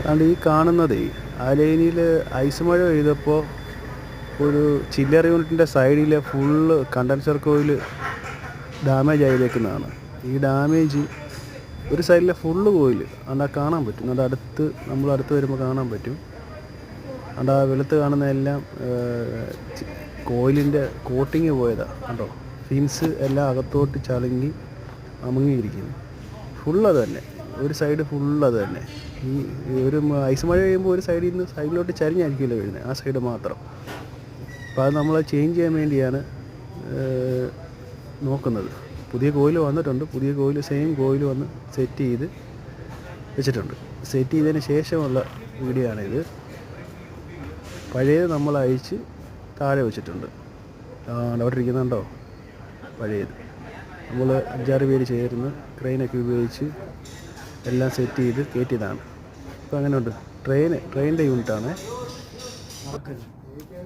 അതുകൊണ്ട് ഈ കാണുന്നതേ അലൈനിൽ ഐസ് മഴ പെയ്തപ്പോൾ ഒരു ചില്ലർ യൂണിറ്റിൻ്റെ സൈഡിൽ ഫുള്ള് കണ്ടൻസർ കോയിൽ ഡാമേജ് ആയിരിക്കുന്നതാണ്. ഈ ഡാമേജ് ഒരു സൈഡിലെ ഫുള്ള് കോയിൽ അതുകൊണ്ട് കാണാൻ പറ്റും. അത് നമ്മൾ അടുത്ത് വരുമ്പോൾ കാണാൻ പറ്റും. അതുകൊണ്ട് ആ വെളുത്ത് കാണുന്നതെല്ലാം കോയിലിൻ്റെ കോട്ടിങ് പോയതാണ്. കണ്ടോ, ഫിൻസ് എല്ലാം അകത്തോട്ട് ചളുങ്ങി അമുങ്ങിയിരിക്കുന്നു. ഫുള്ളത് തന്നെ, ഒരു സൈഡ് ഫുള്ളത് തന്നെ. ഈ ഒരു ഐസ് മഴ കഴിയുമ്പോൾ ഒരു സൈഡിൽ നിന്ന് സൈഡിലോട്ട് ചരിഞ്ഞായിരിക്കുമല്ലോ വീഴുന്നത്, ആ സൈഡ് മാത്രം. അപ്പോൾ അത് നമ്മൾ ചേഞ്ച് ചെയ്യാൻ വേണ്ടിയാണ് നോക്കുന്നത്. പുതിയ കോയിൽ വന്നിട്ടുണ്ട്. പുതിയ കോയിൽ സെയിം കോയിൽ വന്ന് സെറ്റ് ചെയ്ത് വെച്ചിട്ടുണ്ട്. സെറ്റ് ചെയ്തതിന് ശേഷമുള്ള വീഡിയോ ആണിത്. പഴയത് നമ്മൾ അഴിച്ച് താഴെ വെച്ചിട്ടുണ്ട്. അവിടെ ഇരിക്കുന്നുണ്ടോ പഴയത്. നമ്മൾ 5-6 പേര് ചേർന്ന് ക്രെയിനൊക്കെ ഉപയോഗിച്ച് എല്ലാം സെറ്റ് ചെയ്ത് കയറ്റിയതാണ്. അപ്പോൾ അങ്ങനെയുണ്ട്. ട്രെയിനിൻ്റെ യൂണിറ്റാണ്.